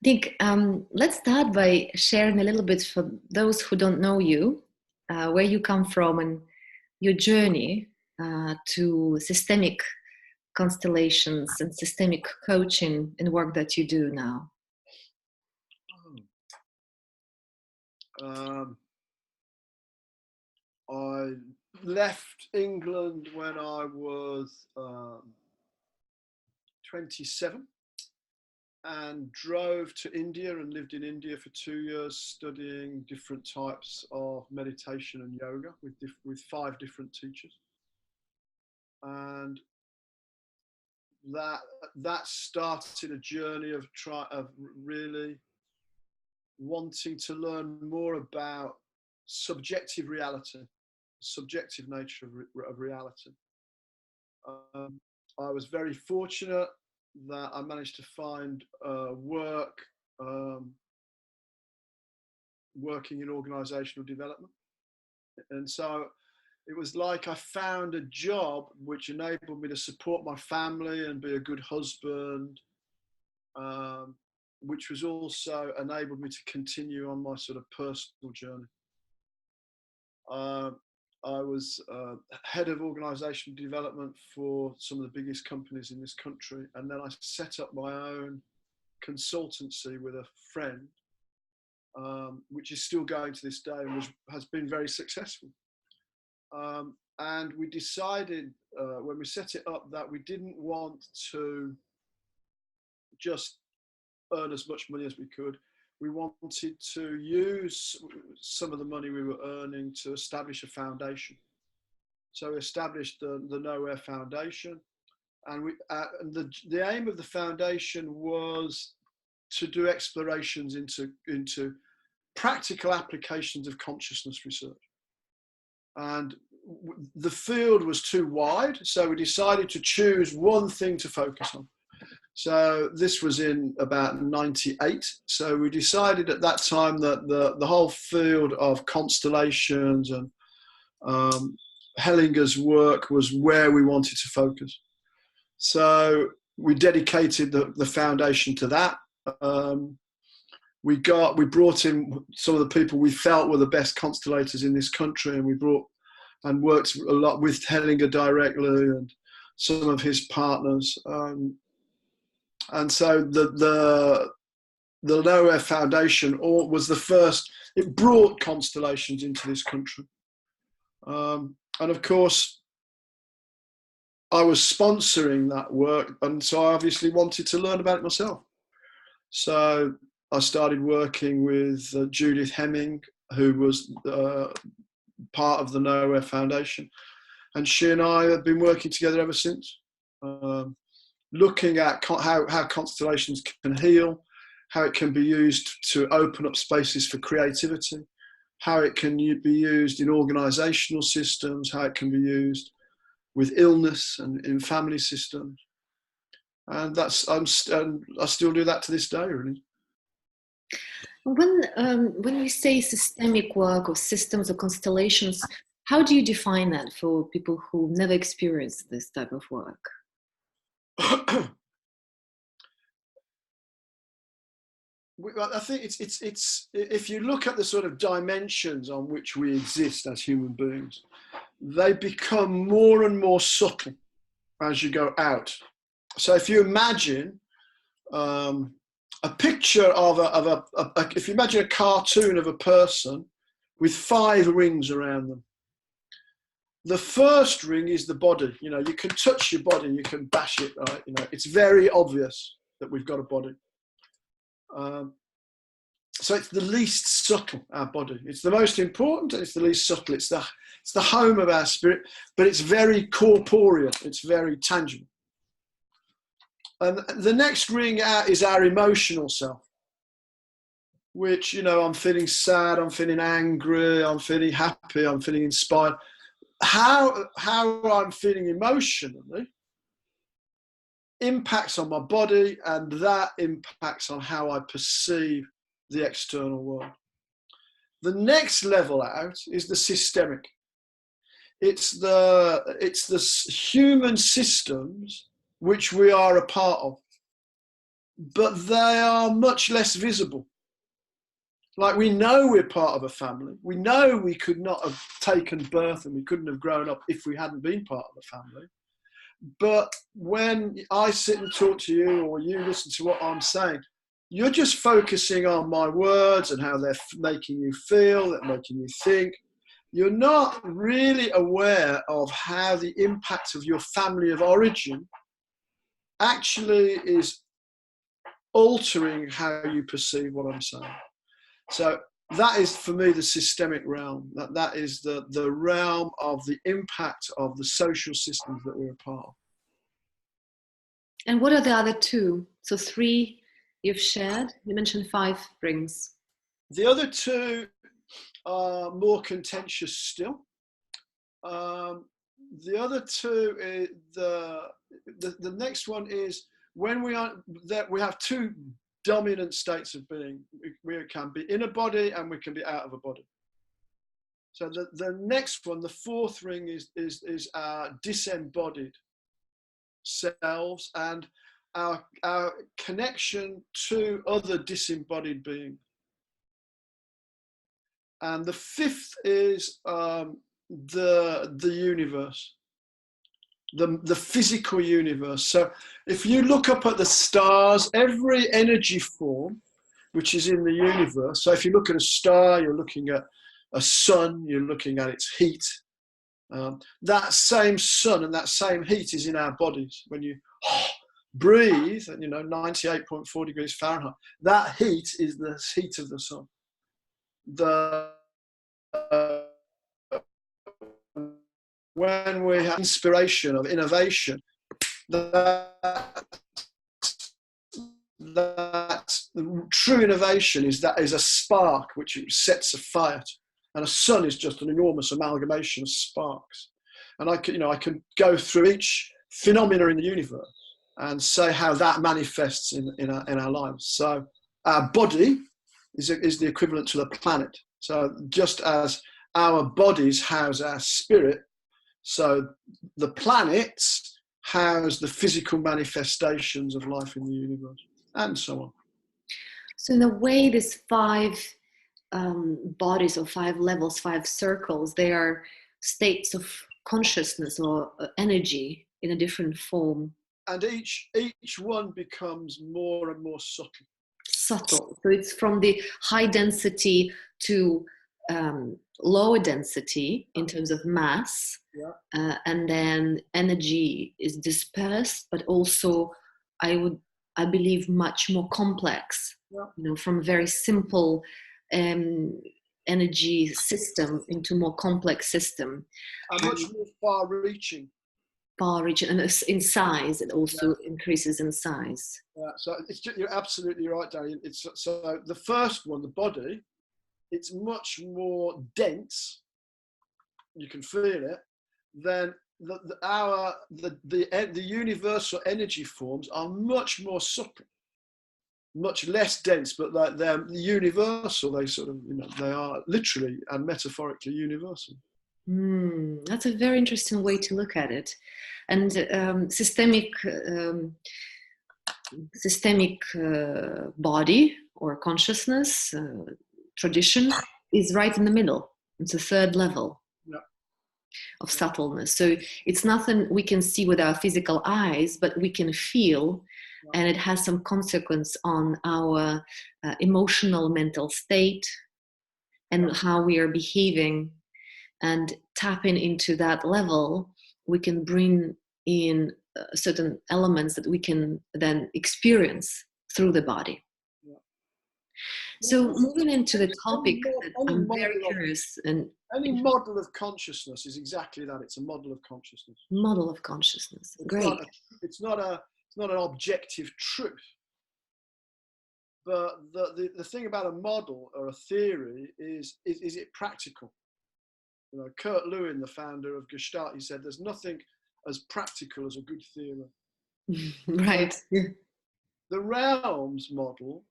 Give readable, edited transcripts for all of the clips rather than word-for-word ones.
Nick, let's start by sharing a little bit for those who don't know you, where you come from and your journey to systemic constellations and systemic coaching and work that you do now. I left England when I was 27 and drove to India and lived in India for 2 years studying different types of meditation and yoga with 5 different teachers. And that started a journey of really wanting to learn more about subjective reality, subjective nature of reality. I was very fortunate that I managed to find work working in organisational development, and so it was like I found a job which enabled me to support my family and be a good husband, which was also enabled me to continue on my sort of personal journey. I was head of organisational development for some of the biggest companies in this country, and then I set up my own consultancy with a friend, which is still going to this day and has been very successful. And we decided when we set it up that we didn't want to just earn as much money as we could. We wanted to use some of the money we were earning to establish a foundation. So we established the Nowhere Foundation, and the aim of the foundation was to do explorations into practical applications of consciousness research. And the field was too wide, so we decided to choose one thing to focus on. So this was in about 98. So we decided at that time that the whole field of constellations and Hellinger's work was where we wanted to focus. So we dedicated the foundation to that. We brought in some of the people we felt were the best constellators in this country, and worked a lot with Hellinger directly and some of his partners. And so the Nowhere Foundation was the first. It brought constellations into this country, and of course, I was sponsoring that work, and so I obviously wanted to learn about it myself. So I started working with Judith Hemming, who was part of the Nowhere Foundation, and she and I have been working together ever since. Looking at how constellations can heal, how it can be used to open up spaces for creativity, how it can be used in organisational systems, how it can be used with illness and in family systems. And I still do that to this day, really. When we say systemic work or systems or constellations, how do you define that for people who never experienced this type of work? I think it's if you look at the sort of dimensions on which we exist as human beings, they become more and more subtle as you go out. So if you imagine a picture of if you imagine a cartoon of a person with 5 rings around them. The first ring is the body. You know, you can touch your body, you can bash it, right? You know, it's very obvious that we've got a body. So it's the least subtle, our body. It's the most important, and it's the least subtle. It's the home of our spirit, but it's very corporeal. It's very tangible. And the next ring out is our emotional self, which, you know, I'm feeling sad, I'm feeling angry, I'm feeling happy, I'm feeling inspired. How I'm feeling emotionally impacts on my body, and that impacts on how I perceive the external world. The next level out is the systemic. It's the human systems which we are a part of. but they are much less visible. Like, we know we're part of a family. We know we could not have taken birth and we couldn't have grown up if we hadn't been part of a family. But when I sit and talk to you, or you listen to what I'm saying, you're just focusing on my words and how they're making you feel, they're making you think. You're not really aware of how the impact of your family of origin actually is altering how you perceive what I'm saying. So that is, for me, the systemic realm. That is the realm of the impact of the social systems that we're a part of. And what are the other two? So 3 you've shared. You mentioned 5 rings. The other 2 are more contentious still. The other 2 is the next one is when we have 2 dominant states of being. We can be in a body and we can be out of a body. So the next one, the 4th ring, is our disembodied selves and our connection to other disembodied beings. And the 5th is the universe, the physical universe. So if you look up at the stars, every energy form which is in the universe, so if you look at a star, you're looking at a sun, you're looking at its heat. That same sun and that same heat is in our bodies. When you breathe at 98.4 degrees Fahrenheit, that heat is the heat of the sun. When we have inspiration of innovation, that true innovation is a spark which sets a fire. And a sun is just an enormous amalgamation of sparks. And I can go through each phenomena in the universe and say how that manifests in our lives. So our body is the equivalent to the planet. So just as our bodies house our spirit, so the planets house the physical manifestations of life in the universe, and so on. So in a way, these 5 bodies or 5 levels, 5 circles, they are states of consciousness or energy in a different form. And each one becomes more and more subtle. So it's from the high density to lower density in terms of mass, and then energy is dispersed, but also I believe much more complex. From a very simple energy system into more complex system, and much more far-reaching. And in size, it also increases in size. So you're absolutely right, Darya. So the first one, the body, it's much more dense. You can feel it. Then the universal energy forms are much more subtle, much less dense, but like they're universal. They sort of, they are literally and metaphorically universal. That's a very interesting way to look at it. And systemic body or consciousness tradition is right in the middle. It's the 3rd level of subtleness. So it's nothing we can see with our physical eyes, but we can feel, and it has some consequence on our emotional, mental state and how we are behaving. And tapping into that level, we can bring in certain elements that we can then experience through the body. So moving into the topic, I'm very curious. And any model of consciousness is exactly that. It's a model of consciousness. Model of consciousness. Great. It's not an objective truth. But the thing about a model or a theory is it practical? Kurt Lewin, the founder of Gestalt, he said, "There's nothing as practical as a good theory." Right. The realms model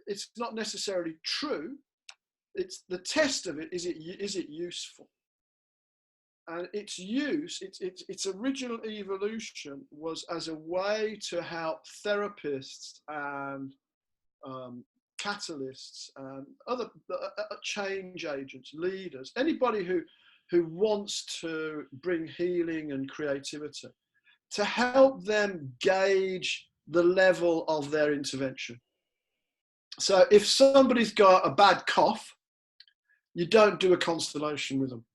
it's not necessarily true. It's the test of it. Is it useful? And its use, its original evolution was as a way to help therapists and catalysts and other change agents, leaders, anybody who wants to bring healing and creativity, to help them gauge the level of their intervention. So if somebody's got a bad cough, you don't do a constellation with them.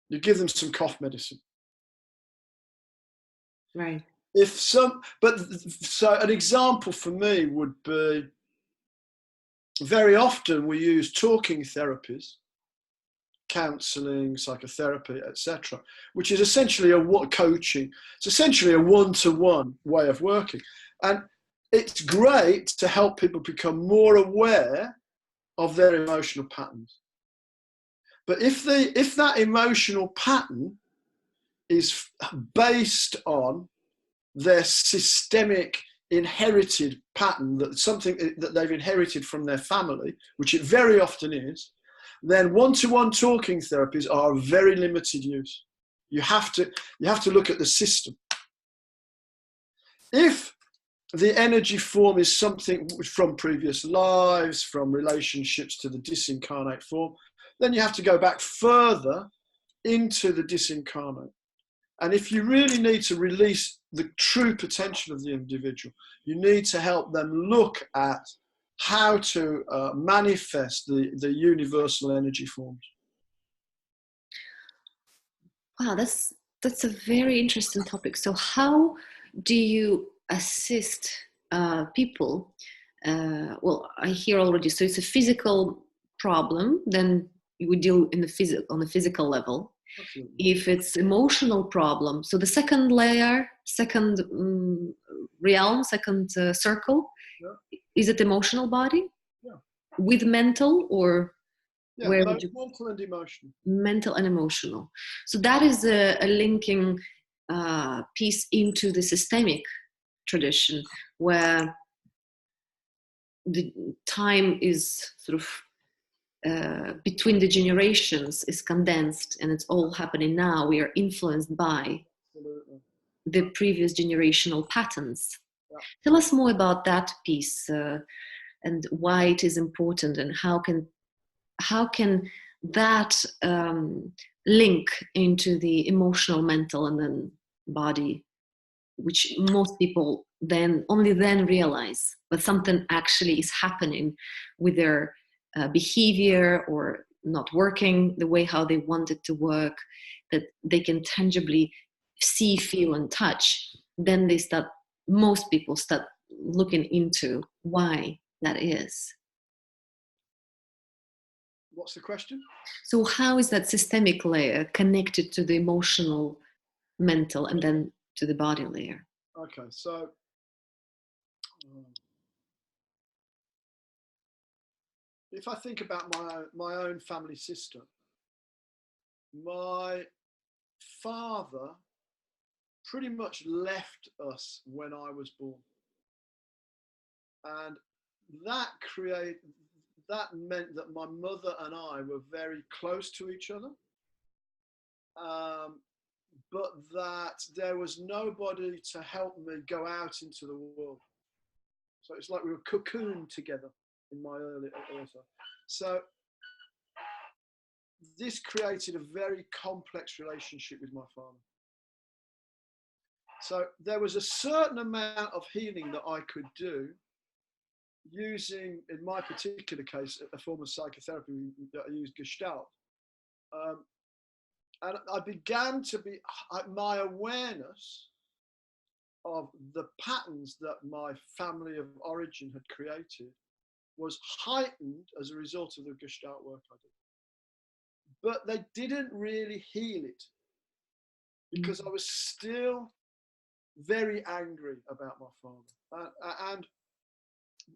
You give them some cough medicine. Right. So an example for me would be, very often we use talking therapies, counselling, psychotherapy, etc., which is essentially coaching. It's essentially a one-to-one way of working. And it's great to help people become more aware of their emotional patterns. But if that emotional pattern is based on their systemic inherited pattern, that something that they've inherited from their family, which it very often is, then one-to-one talking therapies are of very limited use. You have to look at the system. If the energy form is something from previous lives, from relationships to the disincarnate form, then you have to go back further into the disincarnate. And if you really need to release the true potential of the individual, you need to help them look at how to manifest the universal energy forms. Wow, that's a very interesting topic. So how do you assist people? Well, I hear already. So it's a physical problem. Then you would deal on the physical level. Absolutely. If it's emotional problem, so the second layer, second realm, second circle, Yeah. is it emotional body? Yeah. With mental, or where would you? Mental and emotional. Mental and emotional. So that is a linking piece into the systemic tradition, where the time is sort of between the generations is condensed, and it's all happening now. We are influenced by Absolutely. the previous generational patterns. Yeah. Tell us more about that piece and why it is important, and how can that link into the emotional, mental, and then body, which most people only then realize, but something actually is happening with their behavior, or not working the way how they want it to work, that they can tangibly see, feel, and touch. Then most people start looking into why that is. What's the question? So how is that systemic layer connected to the emotional, mental, and then to the body layer? Okay, so if I think about my own family system, my father pretty much left us when I was born, and that meant that my mother and I were very close to each other, but that there was nobody to help me go out into the world. So it's like we were cocooned together in my early life. So this created a very complex relationship with my father. So there was a certain amount of healing that I could do using, in my particular case, a form of psychotherapy that I used, Gestalt. And I began to my awareness of the patterns that my family of origin had created was heightened as a result of the Gestalt work I did. But they didn't really heal it, because I was still very angry about my father. And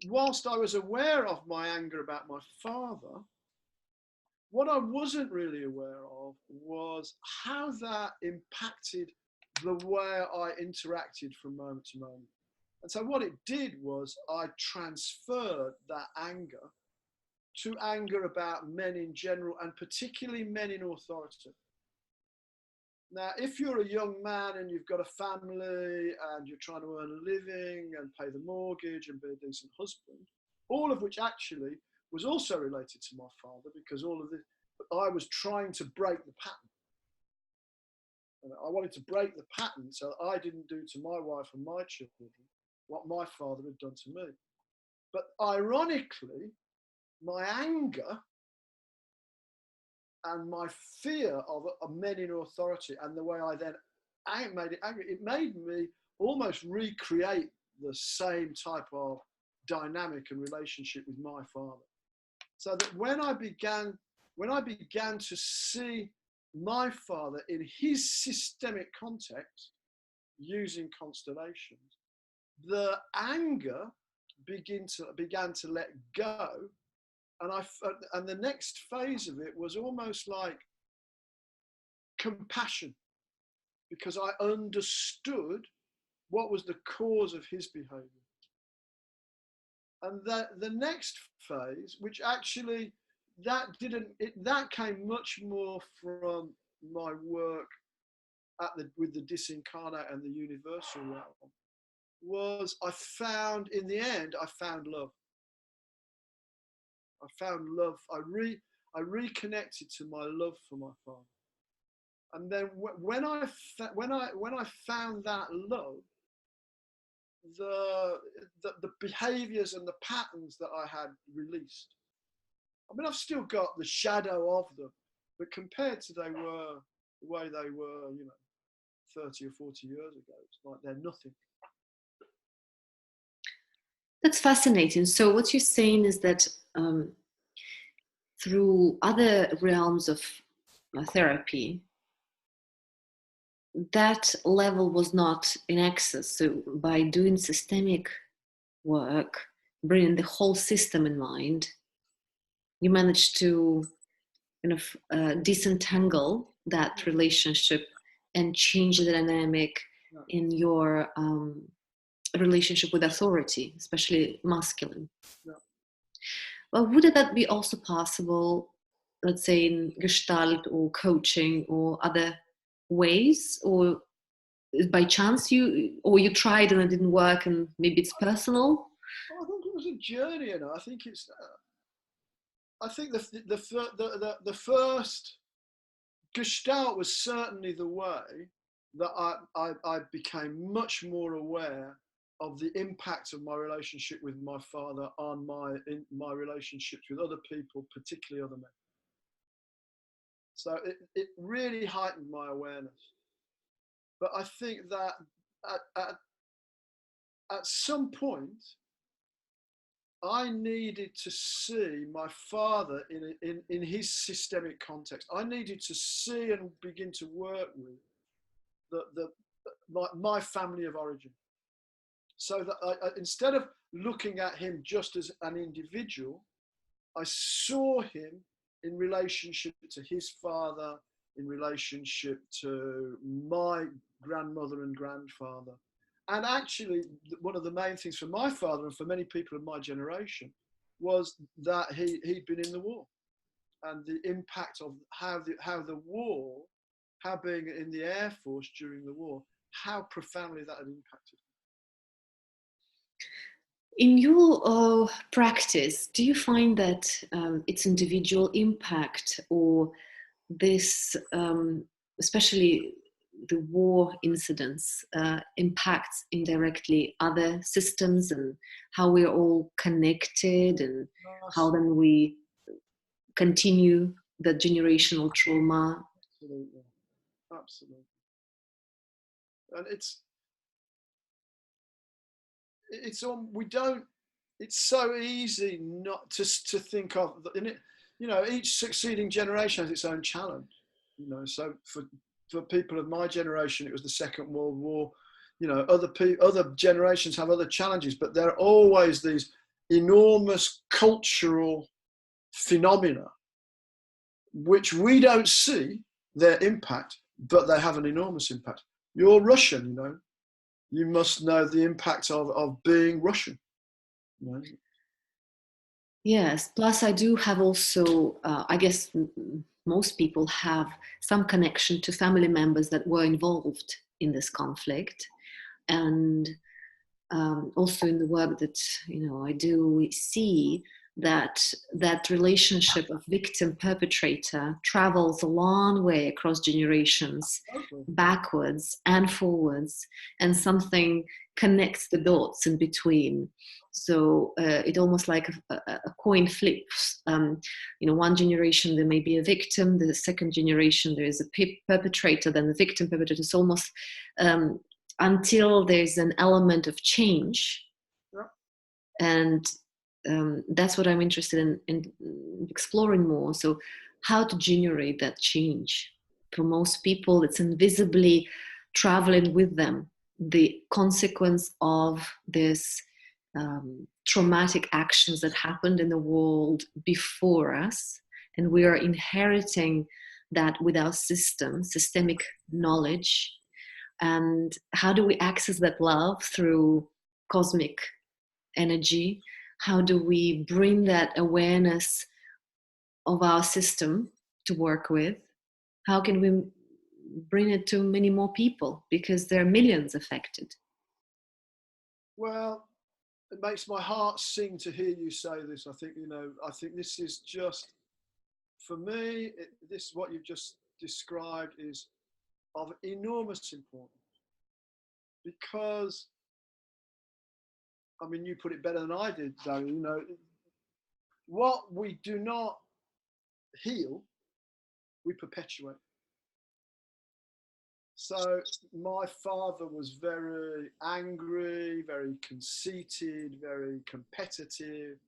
whilst I was aware of my anger about my father, what I wasn't really aware of was how that impacted the way I interacted from moment to moment. And so what it did was I transferred that anger to anger about men in general, and particularly men in authority. Now, if you're a young man and you've got a family and you're trying to earn a living and pay the mortgage and be a decent husband, all of which actually was also related to my father, because all of this, I was trying to break the pattern. And I wanted to break the pattern so that I didn't do to my wife and my children what my father had done to me. But ironically, my anger and my fear of men in authority and the way I then made it angry, it made me almost recreate the same type of dynamic and relationship with my father. So that when I began to see my father in his systemic context using constellations, the anger began to let go. And the next phase of it was almost like compassion, because I understood what was the cause of his behavior. And that the next phase, which actually that came much more from my work with the disincarnate and the universal realm, was I found love. I found love. I reconnected to my love for my father. And then when I found that love, the behaviors and the patterns that I had released. I mean, I've still got the shadow of them, but compared to the way they were, 30 or 40 years ago, it's like they're nothing. That's fascinating. So what you're saying is that through other realms of therapy, that level was not in access. So by doing systemic work, bringing the whole system in mind, you managed to kind of disentangle that relationship and change the dynamic in your relationship with authority, especially masculine. Yeah. Well, would that be also possible, let's say in Gestalt or coaching or other ways, or by chance you tried and it didn't work and maybe it's personal? I think it was a journey, I think it's. I think the first Gestalt was certainly the way that I became much more aware of the impact of my relationship with my father on my relationships with other people, particularly other men. So it really heightened my awareness. But I think that at some point, I needed to see my father in his systemic context. I needed to see and begin to work with my family of origin. So that instead of looking at him just as an individual, I saw him in relationship to his father, in relationship to my grandmother and grandfather. And actually, one of the main things for my father and for many people of my generation was that he'd been in the war, and the impact of how being in the Air Force during the war, how profoundly that had impacted. In your practice, do you find that it's individual impact, or this, especially the war incidents, impacts indirectly other systems and how we're all connected, and how then we continue the generational trauma? Absolutely. And it's so easy not to think of in it. Each succeeding generation has its own challenge. So for people of my generation, it was the Second World War. Other generations have other challenges, but there are always these enormous cultural phenomena which we don't see their impact, but they have an enormous impact. You're Russian, you must know the impact of being Russian. Yes, plus I do have also, I guess most people have some connection to family members that were involved in this conflict. And also in the work that I do, we see that relationship of victim perpetrator travels a long way across generations, backwards and forwards, and something connects the dots in between. So it almost like a coin flips. One generation there may be a victim, the second generation there is a perpetrator, then the victim perpetrator. It's almost until there's an element of change. Yeah. And that's what I'm interested in exploring more. So how to generate that change? For most people, it's invisibly traveling with them, the consequence of this traumatic actions that happened in the world before us. And we are inheriting that with our systemic knowledge. And how do we access that love through cosmic energy? How do we bring that awareness of our system to work with? How can we bring it to many more people? Because there are millions affected. Well, it makes my heart sing to hear you say this. I think this is just, for me, this what you've just described is of enormous importance. Because, you put it better than I did, Darya. What we do not heal, we perpetuate. So my father was very angry, very conceited, very competitive,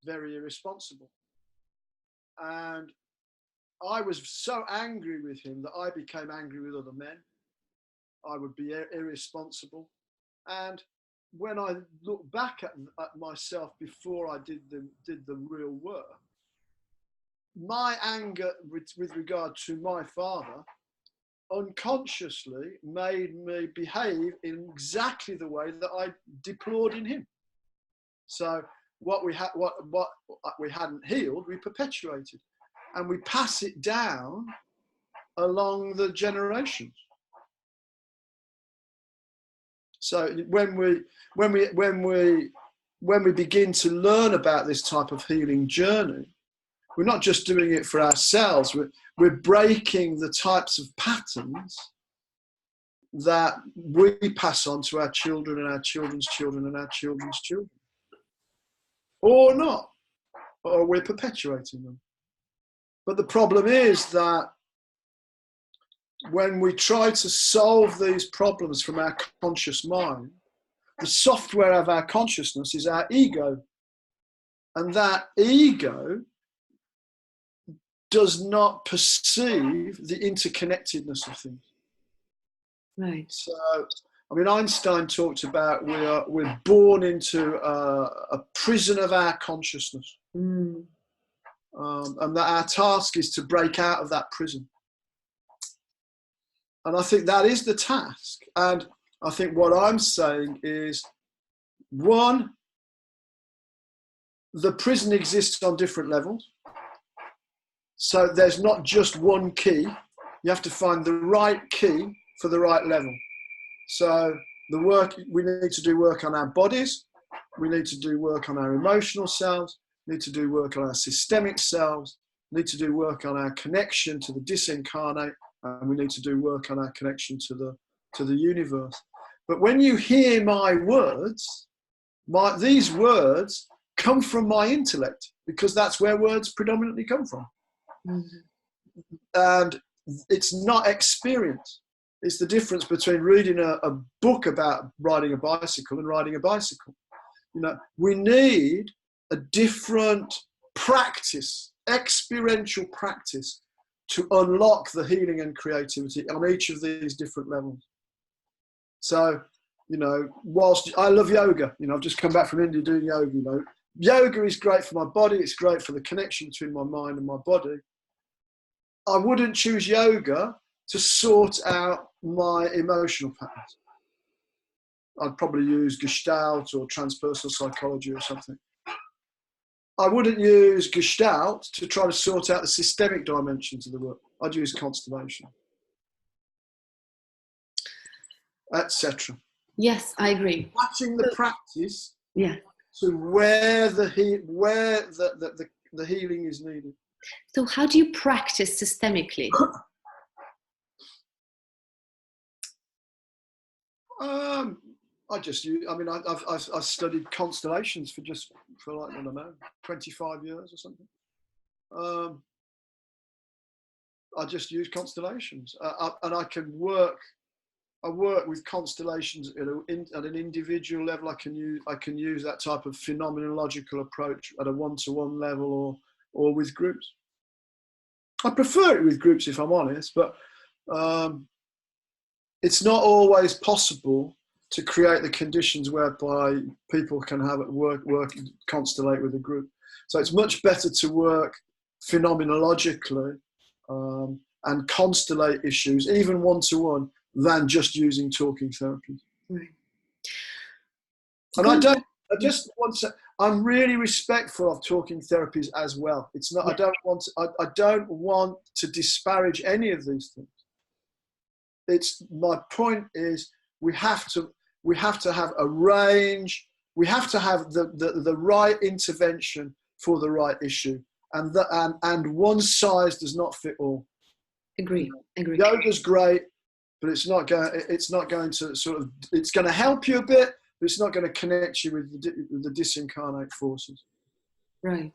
very irresponsible. And I was so angry with him that I became angry with other men. I would be irresponsible. And when I look back at myself before I did the real work, my anger with regard to my father unconsciously made me behave in exactly the way that I deplored in him. So what we hadn't healed, we perpetuated, and we pass it down along the generations. So when we begin to learn about this type of healing journey, we're not just doing it for ourselves. We're breaking the types of patterns that we pass on to our children and our children's children and our children's children, or not, or we're perpetuating them. But the problem is that when we try to solve these problems from our conscious mind, the software of our consciousness is our ego. And that ego does not perceive the interconnectedness of things. Right. So, Einstein talked about we're born into a prison of our consciousness. And that our task is to break out of that prison. And I think that is the task. And I think what I'm saying is, one, the prison exists on different levels. So there's not just one key. You have to find the right key for the right level. So we need to do work on our bodies. We need to do work on our emotional selves. We need to do work on our systemic selves. We need to do work on our connection to the disincarnate. And we need to do work on our connection to the universe. But when you hear my words, these words come from my intellect, because that's where words predominantly come from. And it's not experience. It's the difference between reading a book about riding a bicycle and riding a bicycle. We need a different practice, experiential practice, to unlock the healing and creativity on each of these different levels. So, whilst I love yoga, I've just come back from India doing yoga, yoga is great for my body. It's great for the connection between my mind and my body. I wouldn't choose yoga to sort out my emotional patterns. I'd probably use Gestalt or transpersonal psychology or something. I wouldn't use Gestalt to try to sort out the systemic dimensions of the work. I'd use constellation, etc. Yes, I agree. Matching the practice Yeah. to where the healing is needed. So how do you practice systemically? I just use, I mean, I've studied constellations for like, I don't know, 25 years or something. I just use constellations, and I work with constellations at an individual level. I can use that type of phenomenological approach at a one-to-one level, or with groups. I prefer it with groups, if I'm honest, but it's not always possible to create the conditions whereby people can have it work constellate with a group. So it's much better to work phenomenologically and constellate issues, even one-to-one, than just using talking therapies. Right. And I'm really respectful of talking therapies as well. It's not, I don't want to disparage any of these things. My point is, we have to have a range. We have to have the right intervention for the right issue, and one size does not fit all. Agree. Yoga's great, but it's not going to sort of, it's going to help you a bit, but it's not going to connect you with the disincarnate forces. Right.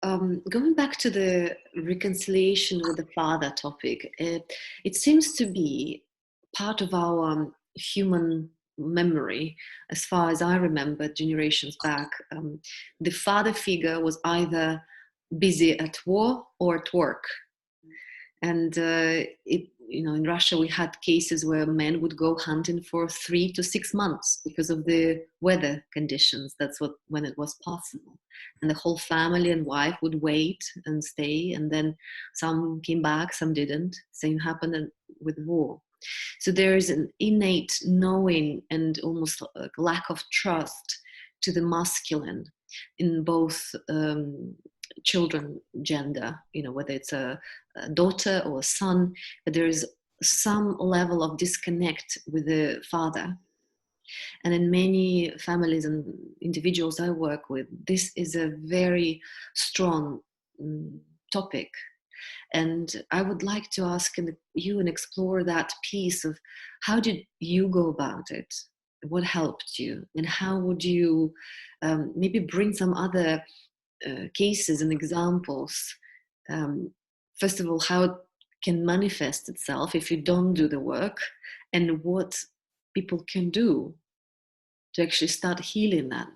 Going back to the reconciliation with the father topic, it seems to be part of our human memory. As far as I remember, generations back, the father figure was either busy at war or at work. And in Russia, we had cases where men would go hunting for 3 to 6 months because of the weather conditions. That's when it was possible. And the whole family and wife would wait and stay. And then some came back, some didn't. Same happened with war. So there is an innate knowing and almost a lack of trust to the masculine in both children gender, whether it's a daughter or a son, but there is some level of disconnect with the father. And in many families and individuals I work with, this is a very strong topic. And I would like to ask you and explore that piece of how did you go about it? What helped you? And how would you maybe bring some other cases and examples? First of all, how it can manifest itself if you don't do the work, and what people can do to actually start healing that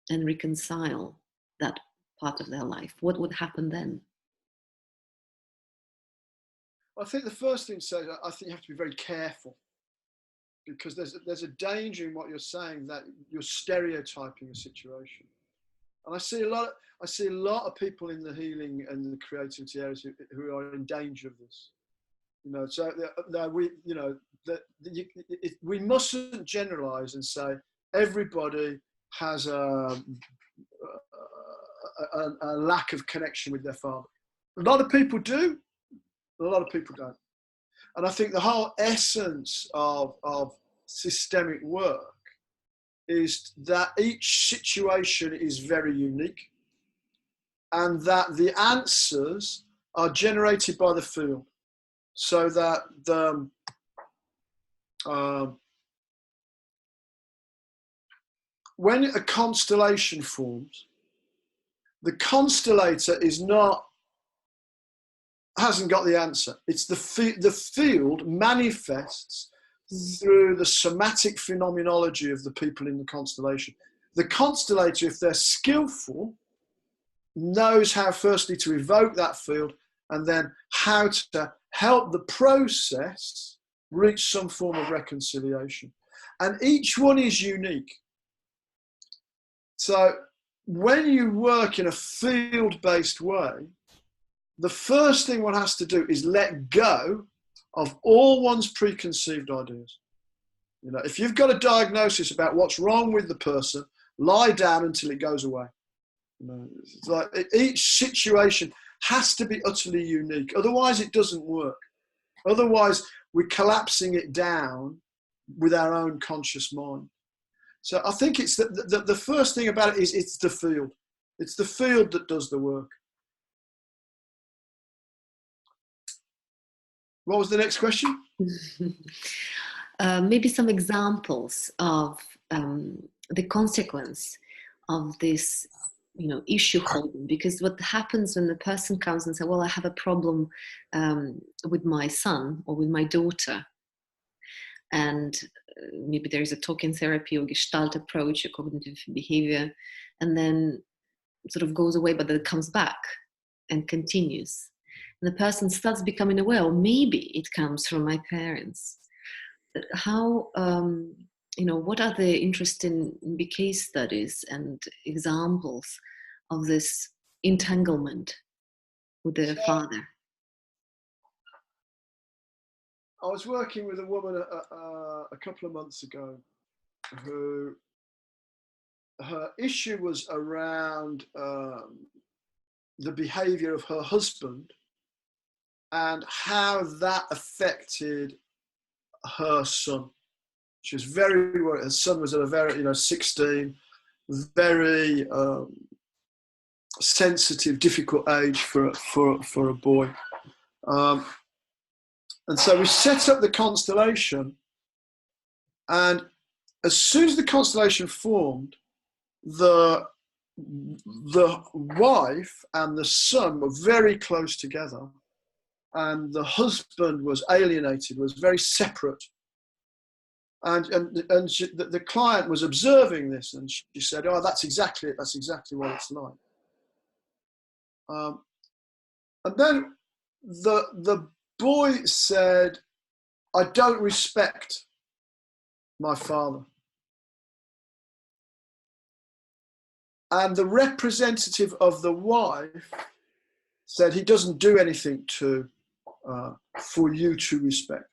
and reconcile that part of their life. What would happen then? I think the first thing to say, I think you have to be very careful, because there's a danger in what you're saying, that you're stereotyping a situation. And I see a lot of people in the healing and the creativity areas who are in danger of this. So we mustn't generalize and say everybody has a lack of connection with their father. A lot of people do, a lot of people don't. And I think the whole essence of systemic work is that each situation is very unique, and that the answers are generated by the field, so that when a constellation forms, the constellator hasn't got the answer. It's the field manifests through the somatic phenomenology of the people in the constellation. The constellator, if they're skillful, knows how firstly to evoke that field, and then how to help the process reach some form of reconciliation. And each one is unique. So when you work in a field-based way, the first thing one has to do is let go of all one's preconceived ideas. If you've got a diagnosis about what's wrong with the person, lie down until it goes away. You know, it's like each situation has to be utterly unique. Otherwise, it doesn't work. Otherwise, we're collapsing it down with our own conscious mind. So I think it's the first thing about it is it's the field. It's the field that does the work. What was the next question? Maybe some examples of the consequence of this, issue holding. Because what happens when the person comes and says, well, I have a problem with my son or with my daughter, and maybe there is a talking therapy or Gestalt approach or cognitive behavior, and then sort of goes away, but then it comes back and continues. And the person starts becoming aware, or maybe it comes from my parents. How, what are the interesting case studies and examples of this entanglement with the father? I was working with a woman a couple of months ago who, her issue was around the behavior of her husband and how that affected her son. She was very worried. Her son was at a very, 16, very sensitive, difficult age for a boy. And so we set up the constellation, and as soon as the constellation formed, the wife and the son were very close together, and the husband was alienated, was very separate. And the client was observing this, and she said, "Oh, that's exactly it. That's exactly what it's like." And then the boy said, "I don't respect my father." And the representative of the wife said, "He doesn't do anything for you to respect."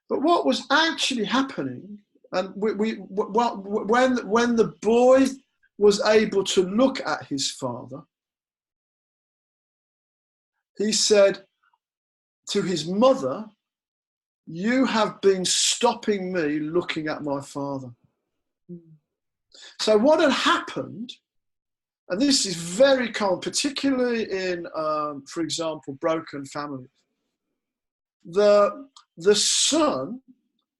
But what was actually happening, and when the boy was able to look at his father, he said to his mother, "You have been stopping me looking at my father." So what had happened, and this is very common, particularly in, for example, broken families, the son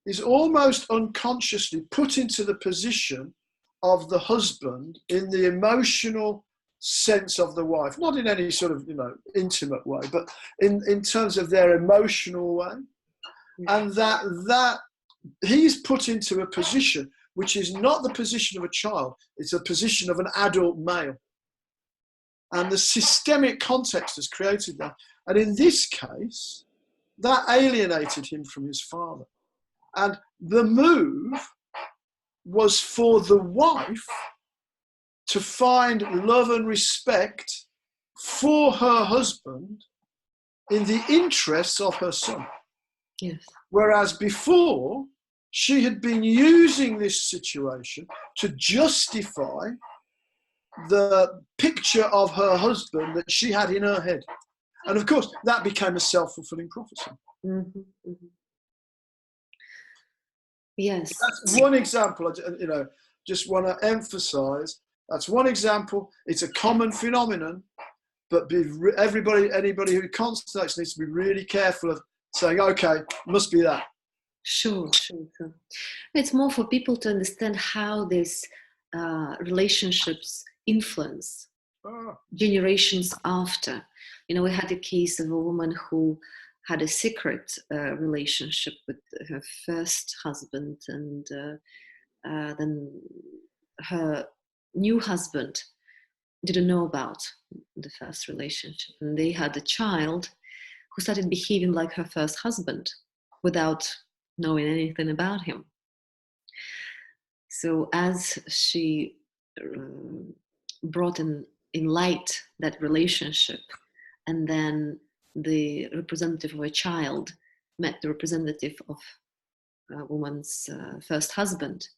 is almost unconsciously put into the position of the husband in the emotional sense of the wife, not in any sort of, intimate way, but in terms of their emotional way. And that he's put into a position which is not the position of a child, it's a position of an adult male. And the systemic context has created that. And in this case, that alienated him from his father. And the move was for the wife to find love and respect for her husband in the interests of her son. Yes. Whereas before, she had been using this situation to justify the picture of her husband that she had in her head. And of course, that became a self-fulfilling prophecy. Mm-hmm, mm-hmm. Yes. That's one example, just want to emphasize. That's one example. It's a common phenomenon, but anybody who concentrates needs to be really careful of saying, okay, must be that. Sure. It's more for people to understand how these relationships influence generations after. We had a case of a woman who had a secret relationship with her first husband, and then her new husband didn't know about the first relationship, and they had a child who started behaving like her first husband without knowing anything about him. So as she brought in light that relationship, and then the representative of a child met the representative of a woman's first husband,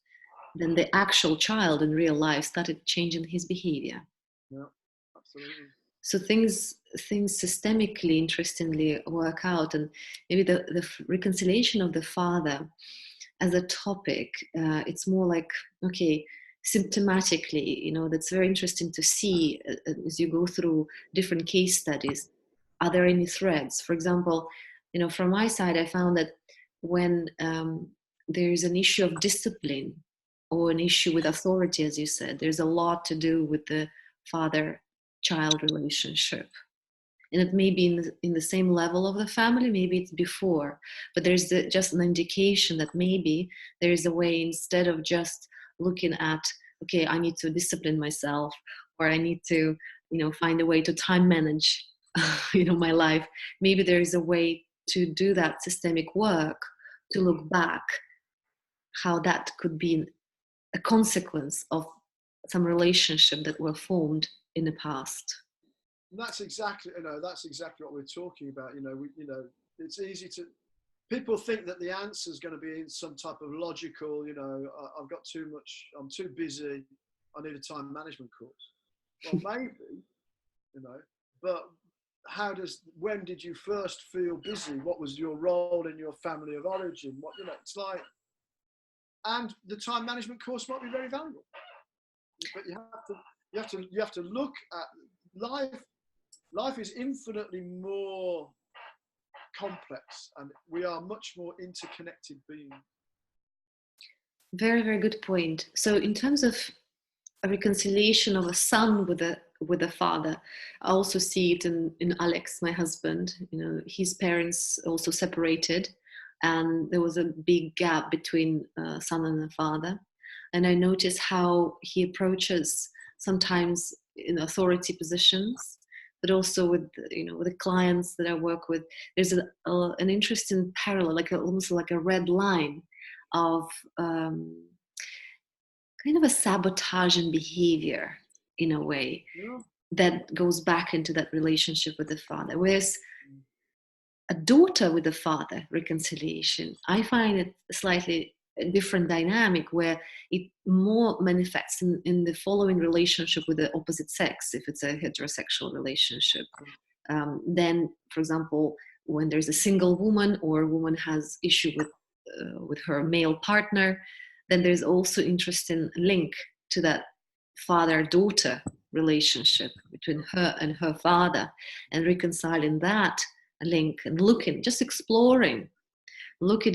then the actual child in real life started changing his behavior. Yeah, absolutely. So things systemically, interestingly, work out, and maybe the reconciliation of the father as a topic, it's more like, okay, symptomatically, you know, that's very interesting to see as you go through different case studies. Are there any threads? For example, you know, from my side, I found that when there's an issue of discipline or an issue with authority, as you said, there's a lot to do with the father-child relationship. And it may be in the same level of the family, maybe it's before, but there's just an indication that maybe there is a way, instead of just looking at, okay, I need to discipline myself, or I need to, you know, find a way to time manage, you know, my life. Maybe there is a way to do that systemic work, to look back how that could be a consequence of some relationship that were formed in the past. That's exactly, that's exactly what we're talking about. It's easy to, people think that the answer is going to be in some type of logical, I've got too much, I'm too busy, I need a time management course. Well, maybe, but when did you first feel busy? What was your role in your family of origin? It's like, and the time management course might be very valuable, but you have to look at life. Life is infinitely more complex, and we are much more interconnected beings. Very, very good point. So in terms of a reconciliation of a son with a father, I also see it in Alex, my husband. His parents also separated, and there was a big gap between son and a father. And I notice how he approaches sometimes in authority positions, but also with the clients that I work with. There's an interesting parallel, almost like a red line of kind of a sabotaging behavior in a way that goes back into that relationship with the father. Whereas a daughter with the father reconciliation, I find it slightly a different dynamic, where it more manifests in the following relationship with the opposite sex, if it's a heterosexual relationship. Then, for example, when there's a single woman, or a woman has issue with her male partner, then there's also interesting link to that father-daughter relationship between her and her father, and reconciling that link and looking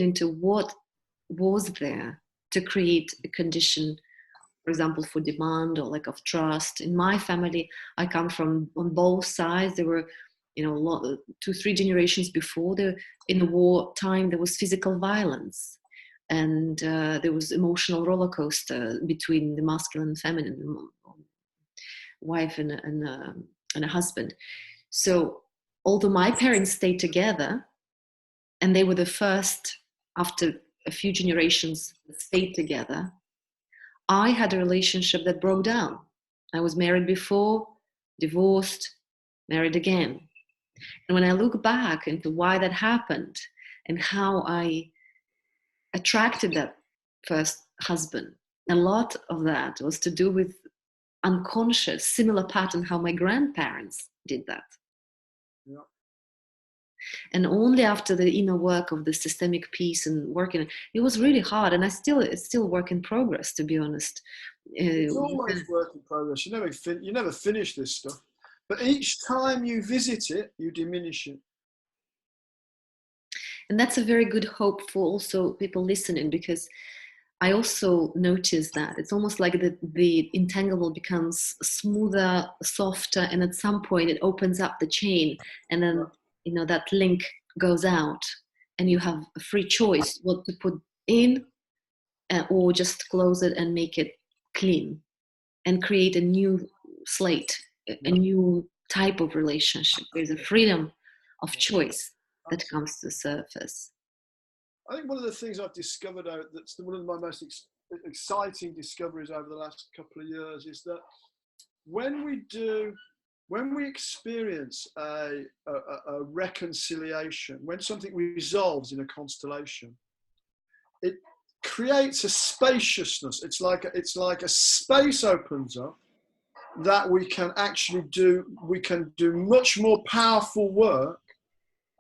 into what was there to create a condition, for example, for demand or lack of trust. In my family, I come from, on both sides, there were 2-3 generations before, in the war time, there was physical violence, and there was emotional roller coaster between the masculine and feminine, wife and a husband. So although my parents stayed together, and they were the first after a few generations that stayed together, I had a relationship that broke down. I was married before, divorced, married again. And when I look back into why that happened and how I attracted that first husband, a lot of that was to do with unconscious, similar pattern how my grandparents did that. Yeah. And only after the inner work of the systemic piece and working, it was really hard, and it's still work in progress, to be honest. It's always work in progress. You never finish this stuff, but each time you visit it, you diminish it. And that's a very good hope for also people listening, because I also notice that it's almost like the entangled becomes smoother, softer, and at some point it opens up the chain, and then that link goes out, and you have a free choice what to put in, or just close it and make it clean and create a new slate, a new type of relationship. There's a freedom of choice that comes to the surface. I think one of the things I've discovered that's one of my most exciting discoveries over the last couple of years is that when we experience a reconciliation, when something resolves in a constellation, it creates a spaciousness. It's like a space opens up that we can actually do. We can do much more powerful work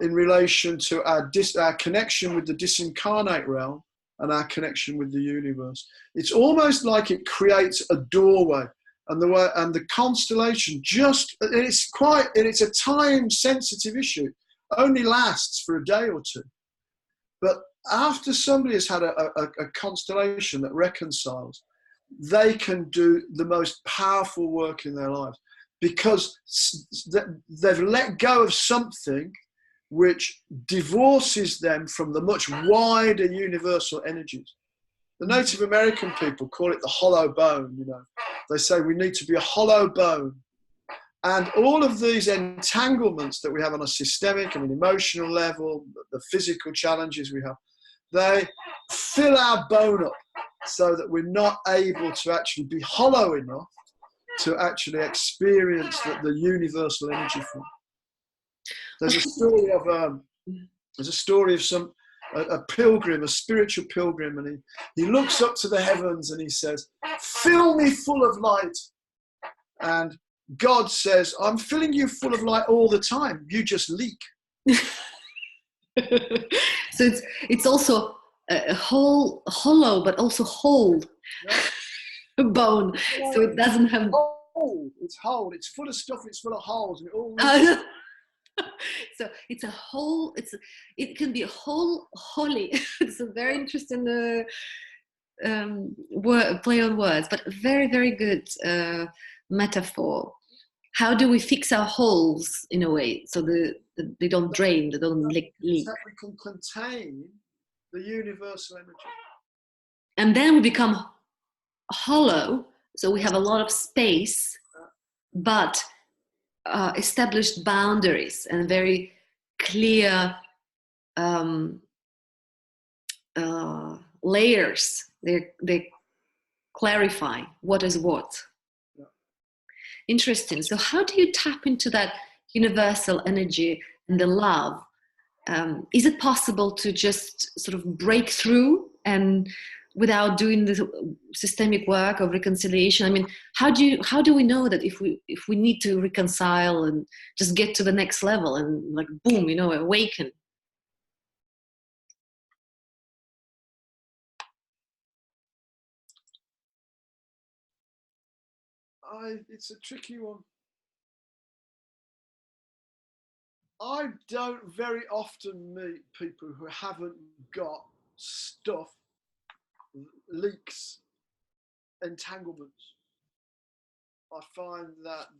in relation to our connection with the disincarnate realm and our connection with the universe. It's almost like it creates a doorway, and the constellation it's a time sensitive issue. Only lasts for a day or two, but after somebody has had a constellation that reconciles, they can do the most powerful work in their lives, because they've let go of something which divorces them from the much wider universal energies. The Native American people call it the hollow bone. They say we need to be a hollow bone. And all of these entanglements that we have on a systemic and an emotional level, the physical challenges we have, they fill our bone up so that we're not able to actually be hollow enough to actually experience the universal energy form. There's a story of a pilgrim, a spiritual pilgrim, and he looks up to the heavens and he says, "Fill me full of light." And God says, "I'm filling you full of light all the time. You just leak." So it's also a hollow, but also whole bone. Yeah. So it doesn't have. It's whole. It's full of stuff. It's full of holes, and it all. So it's a whole. It can be a whole holy. It's a very interesting play on words, but very, very good metaphor. How do we fix our holes in a way so they don't drain, they don't leak? That we can contain the universal energy. And then we become hollow, so we have a lot of space, but established boundaries and very clear layers. They clarify what is what. Interesting. So how do you tap into that universal energy and the love? Is it possible to just sort of break through and without doing the systemic work of reconciliation? I mean, how do we know that if we need to reconcile and just get to the next level and like boom, awaken? It's a tricky one. I don't very often meet people who haven't got stuff, leaks, entanglements. I find that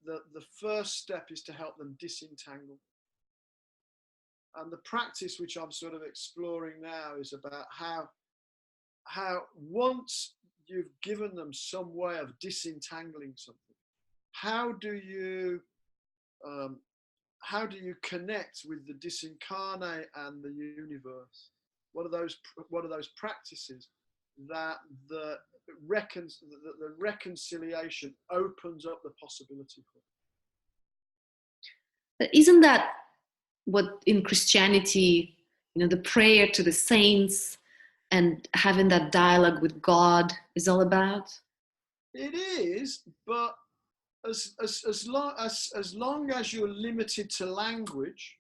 the first step is to help them disentangle. And the practice which I'm sort of exploring now is about how once you've given them some way of disentangling something, how do you connect with the disincarnate and the universe? What are those practices that the reconciliation opens up the possibility for? But isn't that what in Christianity, the prayer to the saints and having that dialogue with God is all about? It is, but as long as you're limited to language,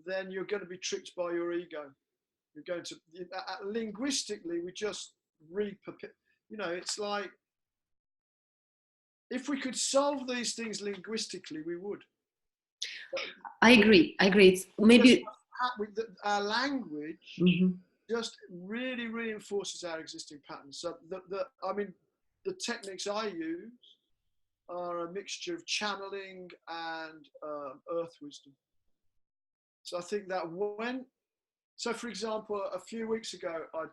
then you're going to be tricked by your ego. You're going to linguistically, we just it's like if we could solve these things linguistically, we would. I agree. It's maybe our language just really reinforces our existing patterns. So the techniques I use are a mixture of channeling and earth wisdom. So I think that for example, a few weeks ago, I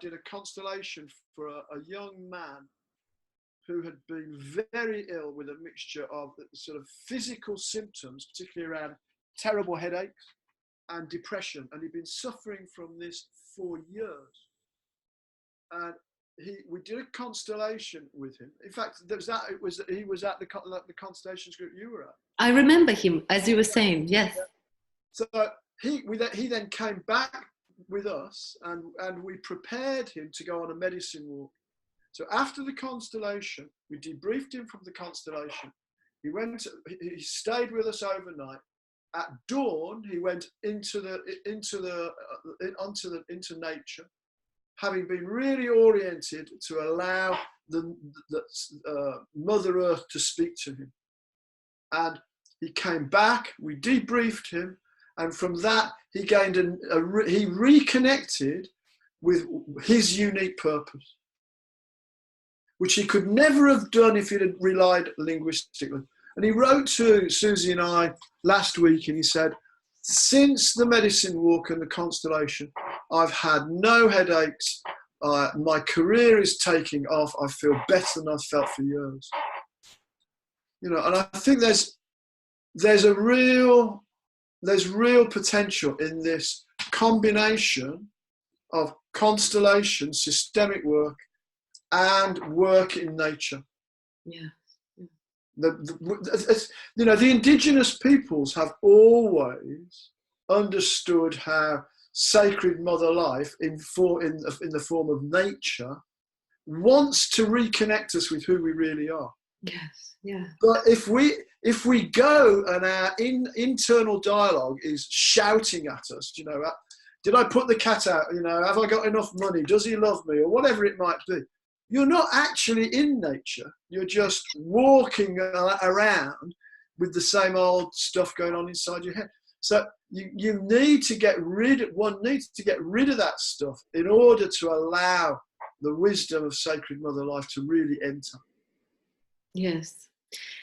did a constellation for a young man who had been very ill with a mixture of sort of physical symptoms, particularly around terrible headaches and depression, and he'd been suffering from this for years. And we did a constellation with him. In fact, he was at the constellations group you were at. I remember him, as you were saying, yes. So he then came back with us, and we prepared him to go on a medicine walk. So after the constellation, we debriefed him from the constellation. He stayed with us overnight. At dawn, he went into nature, having been really oriented to allow the Mother Earth to speak to him. And he came back, we debriefed him, and from that he gained he reconnected with his unique purpose, which he could never have done if he had relied linguistically. And he wrote to Susie and I last week, and he said, since the medicine walk and the constellation, I've had no headaches. My career is taking off. I feel better than I've felt for years. You know, and I think there's real potential in this combination of constellation, systemic work, and work in nature. Yeah. The indigenous peoples have always understood how sacred mother life in the form of nature wants to reconnect us with who we really are. Yes, yeah. But if we go and our internal dialogue is shouting at us, you know, did I put the cat out? You know, have I got enough money? Does he love me? Or whatever it might be. You're not actually in nature. You're just walking around with the same old stuff going on inside your head. So you need to one needs to get rid of that stuff in order to allow the wisdom of sacred mother life to really enter. Yes.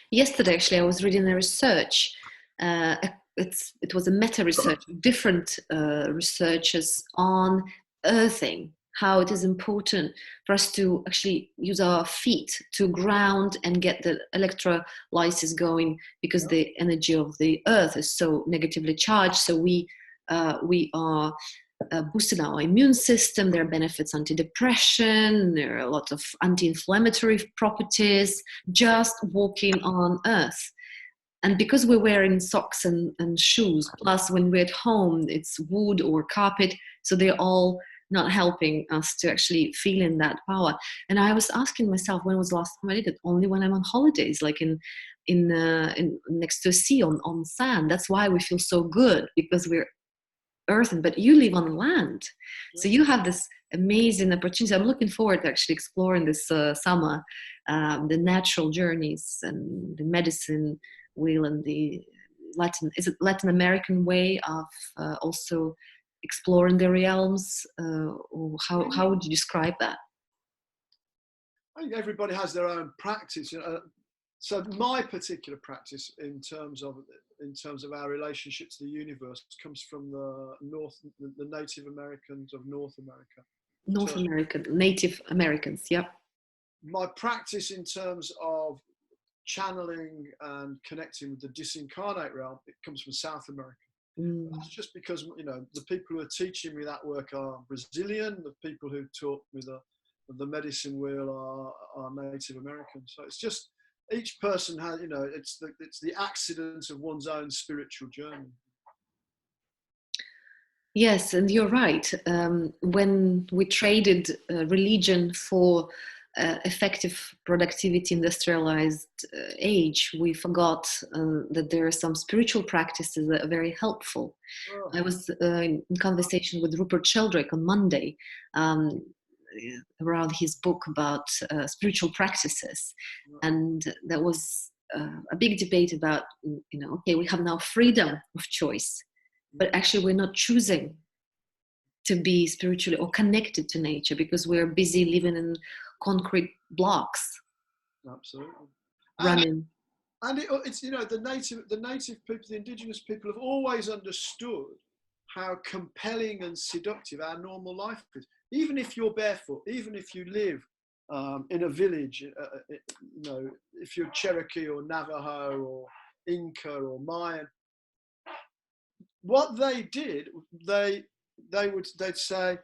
Yesterday, actually, I was reading a research. It was a meta-research, different researches on earthing, how it is important for us to actually use our feet to ground and get the electrolysis going, because the energy of the earth is so negatively charged. So we are boosting our immune system. There are benefits anti-depression. There are a lot of anti-inflammatory properties just walking on earth. And because we're wearing socks and shoes, plus when we're at home, it's wood or carpet, so they're all not helping us to actually feel in that power. And I was asking myself, when was the last time I did it? Only when I'm on holidays, like in next to a sea on sand. That's why we feel so good, because we're earthen. But you live on land, so you have this amazing opportunity. I'm looking forward to actually exploring this summer the natural journeys and the medicine wheel and the Latin American way of also exploring the realms, or how would you describe that? I think everybody has their own practice. You know, so my particular practice in terms of our relationship to the universe comes from the Native Americans of North America. Native Americans, yep. My practice in terms of channeling and connecting with the disincarnate realm, it comes from South America. That's just because, you know, the people who are teaching me that work are Brazilian. The people who taught me the medicine wheel are Native American. So it's just, each person has, you know, it's the accident of one's own spiritual journey. Yes, and you're right. When we traded religion for effective productivity, industrialized age, we forgot that there are some spiritual practices that are very helpful. Oh. I was in conversation with Rupert Sheldrake on Monday around his book about spiritual practices, and there was a big debate about, you know, okay, we have now freedom of choice, but actually we're not choosing to be spiritually or connected to nature because we're busy living in concrete blocks. Absolutely. Running. And it's, you know, the native people, the indigenous people have always understood how compelling and seductive our normal life is. Even if you're barefoot, even if you live in a village, you know, if you're Cherokee or Navajo or Inca or Mayan, what they did, they'd say,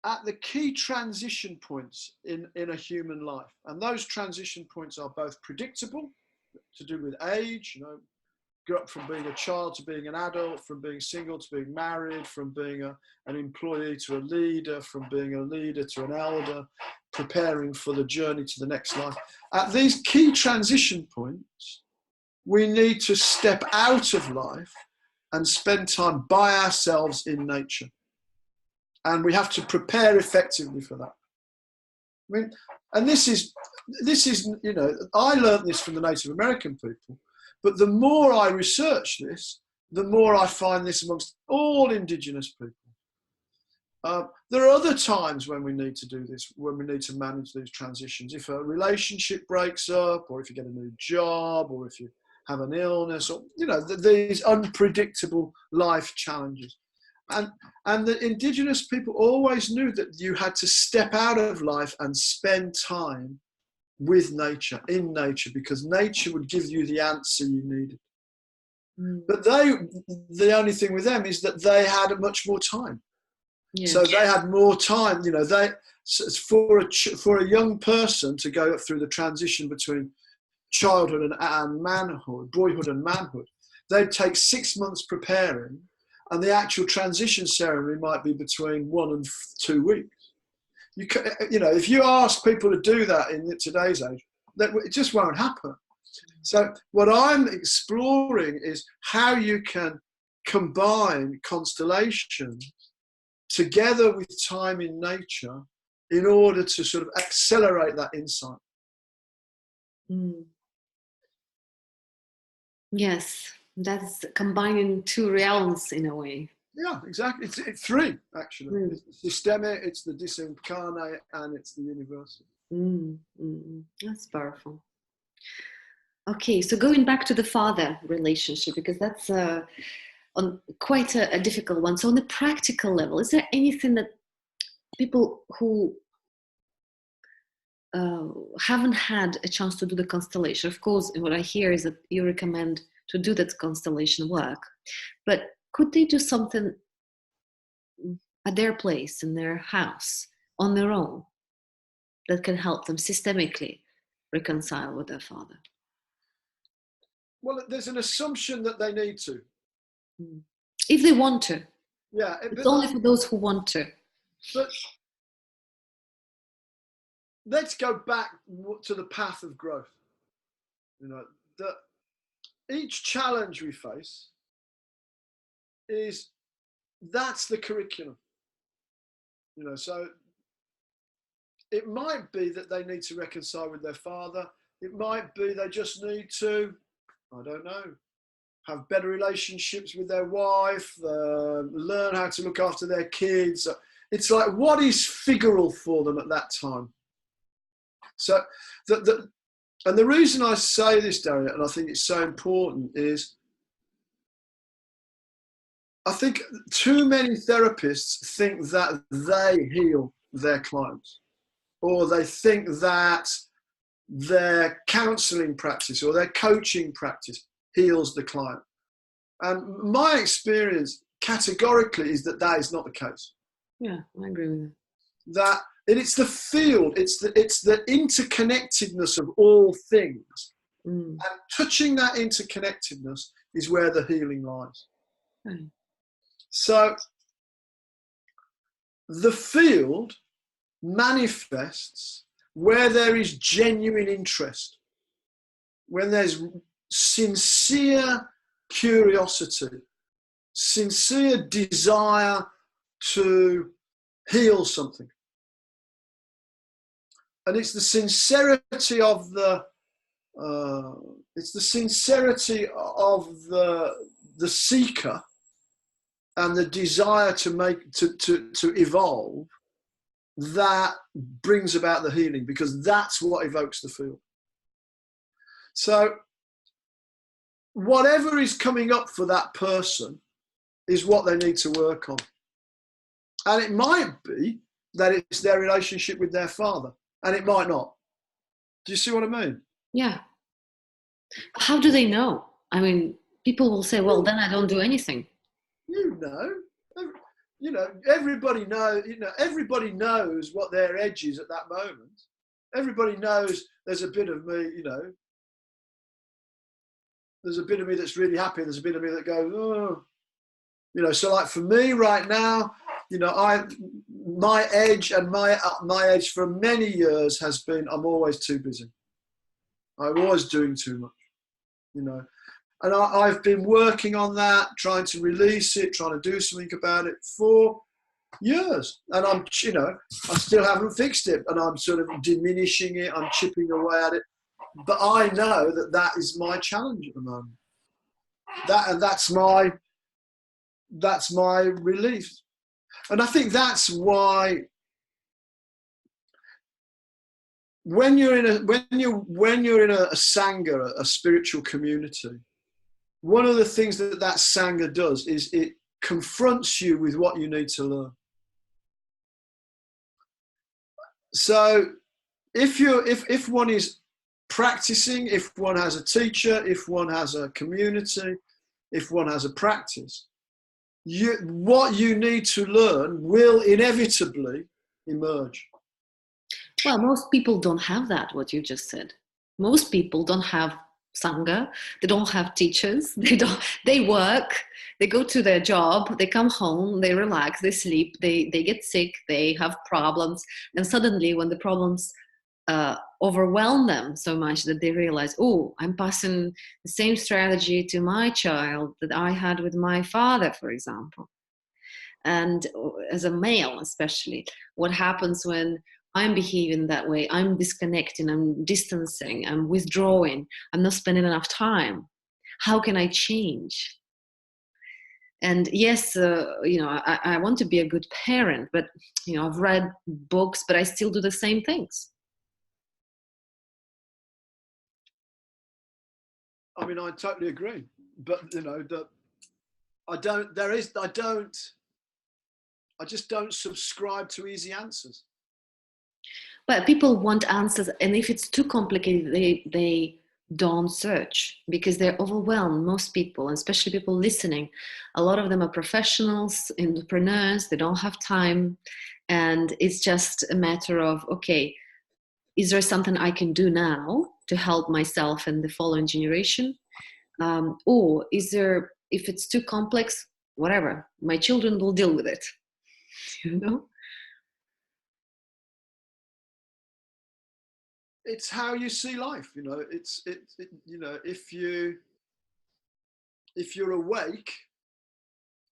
at the key transition points in a human life, and those transition points are both predictable, to do with age, you know, grew up from being a child to being an adult, from being single to being married, from being an employee to a leader, from being a leader to an elder, preparing for the journey to the next life. At these key transition points, we need to step out of life and spend time by ourselves in nature. And we have to prepare effectively for that. I mean, and this is, you know, I learned this from the Native American people, but the more I research this, the more I find this amongst all Indigenous people. There are other times when we need to do this, when we need to manage these transitions. If a relationship breaks up, or if you get a new job, or if you have an illness, or, you know, these unpredictable life challenges. And the Indigenous people always knew that you had to step out of life and spend time with nature, in nature, because nature would give you the answer you needed. But the only thing with them is that they had much more time. Yeah. So they had more time, you know, for a young person to go through the transition between childhood and manhood, boyhood and manhood, they'd take 6 months preparing, and the actual transition ceremony might be between 1 and 2 weeks. You know, if you ask people to do that in today's age, it just won't happen. So what I'm exploring is how you can combine constellations together with time in nature in order to sort of accelerate that insight. Yes, that's combining two realms in a way. Yeah, exactly. It's three, actually. It's the systemic, it's the disincarnate, and it's the universal. That's powerful. Okay, so going back to the father relationship, because that's quite a difficult one. So on a practical level, is there anything that people who haven't had a chance to do the constellation, of course, what I hear is that you recommend to do that constellation work, but could they do something at their place, in their house, on their own, that can help them systemically reconcile with their father? Well, there's an assumption that they need to. If they want to. Yeah. It's only for those who want to. But let's go back to the path of growth. You know, that each challenge we face that's the curriculum. You know, so it might be that they need to reconcile with their father. It might be they just need to, I don't know, have better relationships with their wife, learn how to look after their kids. It's like, what is figural for them at that time? So, and the reason I say this, Darya, and I think it's so important, is I think too many therapists think that they heal their clients, or they think that their counselling practice or their coaching practice heals the client. And my experience categorically is that is not the case. Yeah, I agree with that. It's the field, it's the interconnectedness of all things. And touching that interconnectedness is where the healing lies. So the field manifests where there is genuine interest, when there's sincere curiosity, sincere desire to heal something. And it's the sincerity of the seeker and the desire to evolve that brings about the healing, because that's what evokes the field. So whatever is coming up for that person is what they need to work on. And it might be that it's their relationship with their father, and it might not. Do you see what I mean? Yeah. How do they know? I mean, people will say, well, then I don't do anything. You know, everybody knows what their edge is at that moment. Everybody knows there's a bit of me, you know, there's a bit of me that's really happy. There's a bit of me that goes, oh, you know. So like for me right now, you know, my edge for many years has been I'm always too busy. I'm always doing too much, you know. And I've been working on that, trying to release it, trying to do something about it for years. And I'm, you know, I still haven't fixed it, and I'm sort of diminishing it. I'm chipping away at it. But I know that that is my challenge at the moment. That's my relief. And I think that's why when you're in a sangha, a spiritual community, one of the things that sangha does is it confronts you with what you need to learn. So if one is practicing, if one has a teacher, if one has a community, if one has a practice, what you need to learn will inevitably emerge. Well, most people don't have that, what you just said. Most people don't have sangha, they don't have teachers, they work, they go to their job, they come home, they relax, they sleep, they get sick, they have problems, and suddenly when the problems overwhelm them so much that they realize, oh, I'm passing the same strategy to my child that I had with my father, for example. And as a male especially, what happens when I'm behaving that way? I'm disconnecting, I'm distancing, I'm withdrawing, I'm not spending enough time. How can I change? And yes, you know, I want to be a good parent, but, you know, I've read books, but I still do the same things. I mean, I totally agree, but you know, I just don't subscribe to easy answers. But people want answers, and if it's too complicated, they don't search because they're overwhelmed. Most people, especially people listening, a lot of them are professionals, entrepreneurs, they don't have time, and it's just a matter of, okay, is there something I can do now to help myself and the following generation? Or is there, if it's too complex, whatever, my children will deal with it, you know? It's how you see life, you know. You know, if you're awake,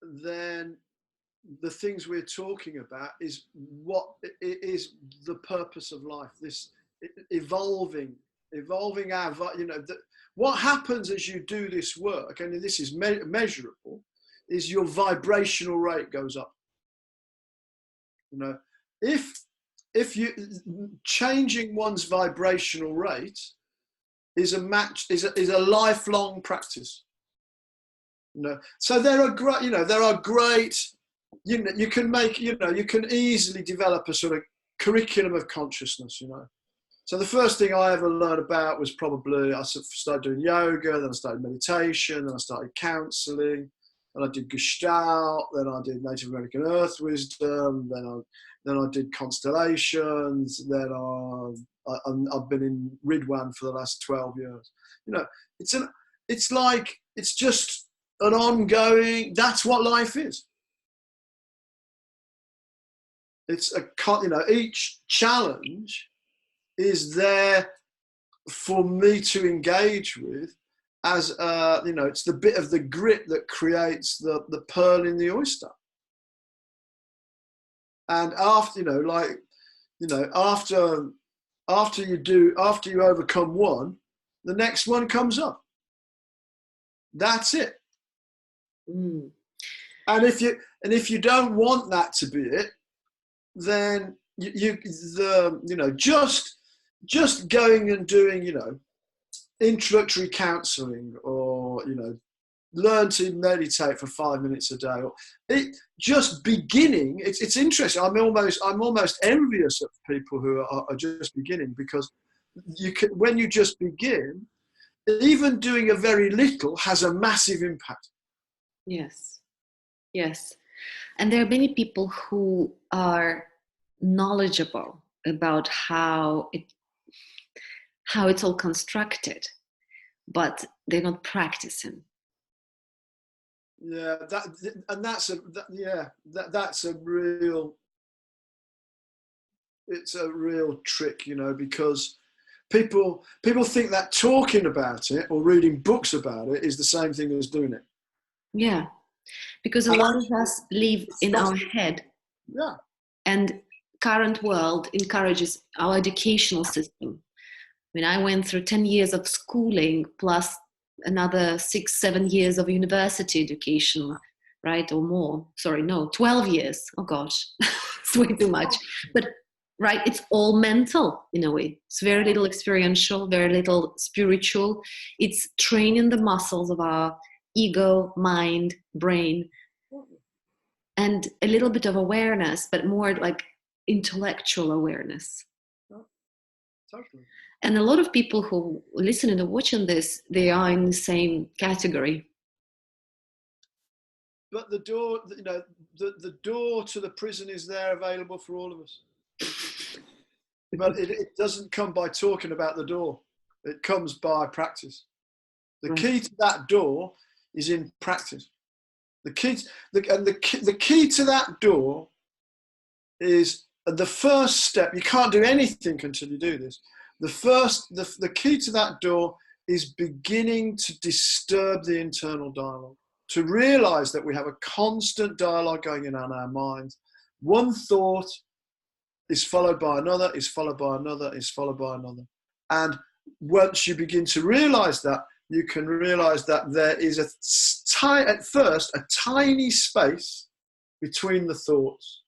then the things we're talking about is what is the purpose of life. This evolving our, you know, what happens as you do this work, and this is measurable, is your vibrational rate goes up. You know, if you changing one's vibrational rate is a lifelong practice. You know, so there are great, you know, you know, you can make, you know, you can easily develop a sort of curriculum of consciousness, you know. So the first thing I ever learned about was probably, I started doing yoga, then I started meditation, then I started counselling, then I did Gestalt, then I did Native American Earth Wisdom, then I did constellations, then I've been in Ridhwan for the last 12 years. You know, it's just an ongoing, that's what life is. It's you know, each challenge is there for me to engage with as, you know, it's the bit of the grit that creates the pearl in the oyster. And after, you know, like, you know, after you overcome one, the next one comes up. That's it. Mm. And if you don't want that to be it, then you know, just going and doing, you know, introductory counselling, or, you know, learn to meditate for 5 minutes a day, or just beginning. It's interesting. I'm almost envious of people who are just beginning, because when you just begin, even doing a very little has a massive impact. Yes. And there are many people who are knowledgeable about how it's all constructed. but they're not practicing. Yeah, that's a real, it's a real trick, you know, because people think that talking about it or reading books about it is the same thing as doing it. Yeah, because a lot of us live in our head. Yeah. And current world encourages our educational system. I mean, I went through 10 years of schooling plus another 6-7 years of university education, right? Or more. Sorry, no, 12 years. Oh gosh, it's way too much. But right, it's all mental in a way. It's very little experiential, very little spiritual. It's training the muscles of our ego, mind, brain, and a little bit of awareness, but more like intellectual awareness. Totally. And a lot of people who listen and are watching this, they are in the same category. But the door, you know, the door to the prison is there, available for all of us. But it doesn't come by talking about the door. It comes by practice. The key to that door is in practice. The key to that door is the first step. You can't do anything until you do this. The key to that door is beginning to disturb the internal dialogue, to realize that we have a constant dialogue going on in our minds. One thought is followed by another, is followed by another, is followed by another. And once you begin to realize that, you can realize that there is at first a tiny space between the thoughts,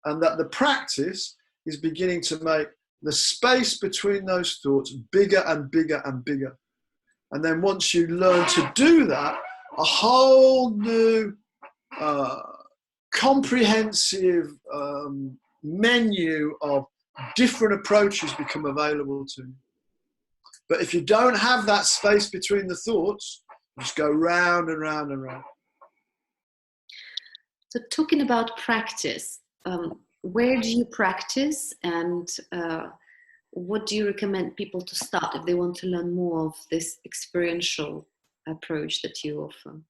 and that the practice is beginning to make the space between those thoughts bigger and bigger and bigger. And then once you learn to do that, a whole new comprehensive menu of different approaches become available to you. But if you don't have that space between the thoughts, you just go round and round and round. So talking about practice, where do you practice, and what do you recommend people to start if they want to learn more of this experiential approach that you offer?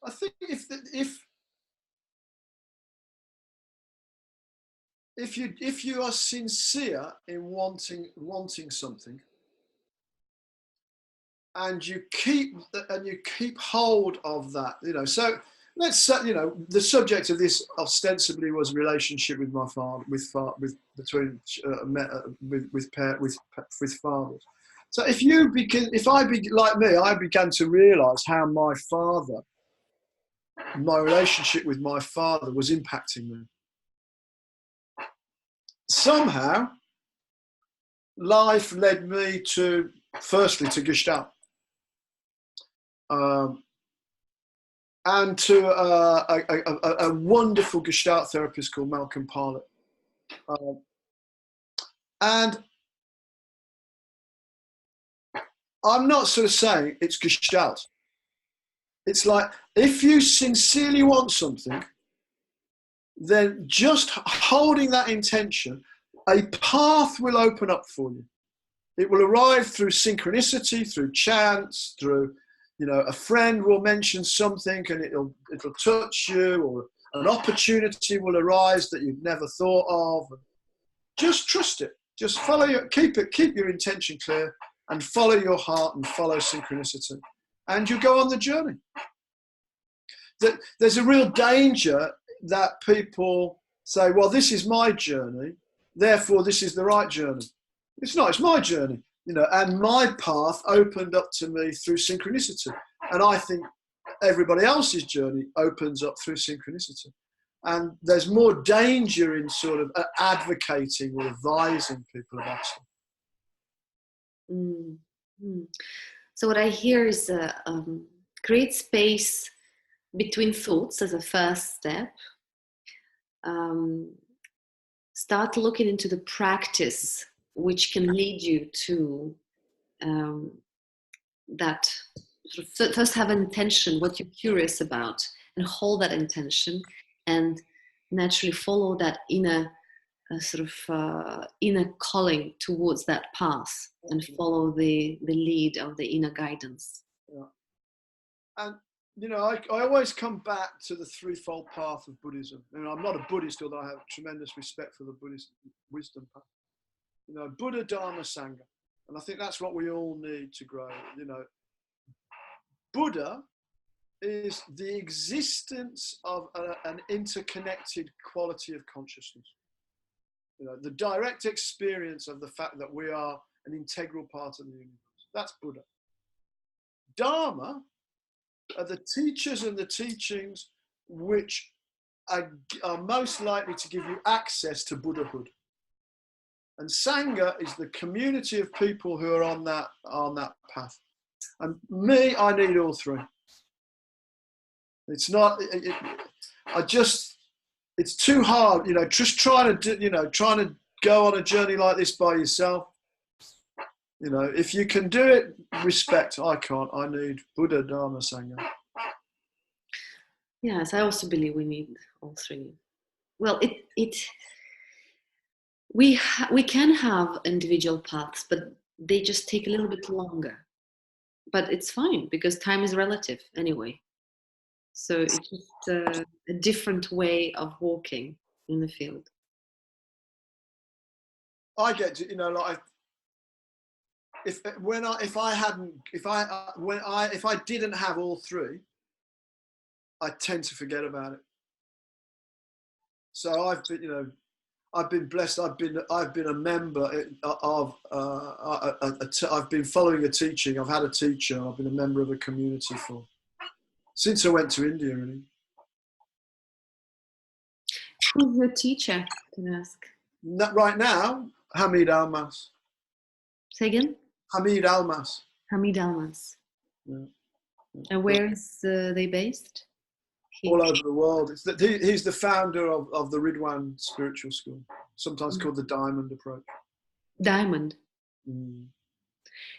I think if you are sincere in wanting something, and you keep hold of that, you know. So let's say, you know, the subject of this ostensibly was relationship with my father, with fathers. So like me, I began to realise how my relationship with my father was impacting me. Somehow, life led me firstly to Gestalt, and to a wonderful Gestalt therapist called Malcolm Parlett. And I'm not sort of saying it's Gestalt. It's like, if you sincerely want something, then just holding that intention, a path will open up for you. It will arrive through synchronicity, through chance, through, you know, a friend will mention something and it'll touch you, or an opportunity will arise that you've never thought of. Just trust it. Just keep your intention clear, and follow your heart and follow synchronicity, and you go on the journey. There's a real danger that people say, well, this is my journey, therefore this is the right journey. It's not, it's my journey, you know, and my path opened up to me through synchronicity. And I think everybody else's journey opens up through synchronicity. And there's more danger in sort of advocating or advising people about stuff. Mm-hmm. So what I hear is create space between thoughts as a first step. Start looking into the practice which can lead you to that. Sort of first have an intention, what you're curious about, and hold that intention. and naturally follow that inner inner calling towards that path and follow the lead of the inner guidance. Yeah. And I always come back to the threefold path of Buddhism. I'm not a Buddhist, although I have tremendous respect for the Buddhist wisdom path. Buddha, Dharma, Sangha. And I think that's what we all need to grow. Buddha is the existence of an interconnected quality of consciousness. The direct experience of the fact that we are an integral part of the universe. That's Buddha. Dharma are the teachers and the teachings which are most likely to give you access to Buddhahood. And Sangha is the community of people who are on that path. And me, I need all three. It's not. It's too hard. Just trying to go on a journey like this by yourself. If you can do it, respect. I can't. I need Buddha, Dharma, Sangha. Yes, I also believe we need all three. Well, we can have individual paths, but they just take a little bit longer. But it's fine because time is relative anyway. So it's just a different way of walking in the field. I get to, like if I didn't have all three, I tend to forget about it. So I've been blessed. I've been a member of. I've been following a teaching. I've had a teacher. I've been a member of a community since I went to India. Really. Who's your teacher? Can I ask? Right now, Hamid Almas. Say again. Hamid Almas. Hamid Almas. Yeah. And where is they based? All over the world. He's the founder of the Ridhwan spiritual school, sometimes called the Diamond approach. Diamond. Mm.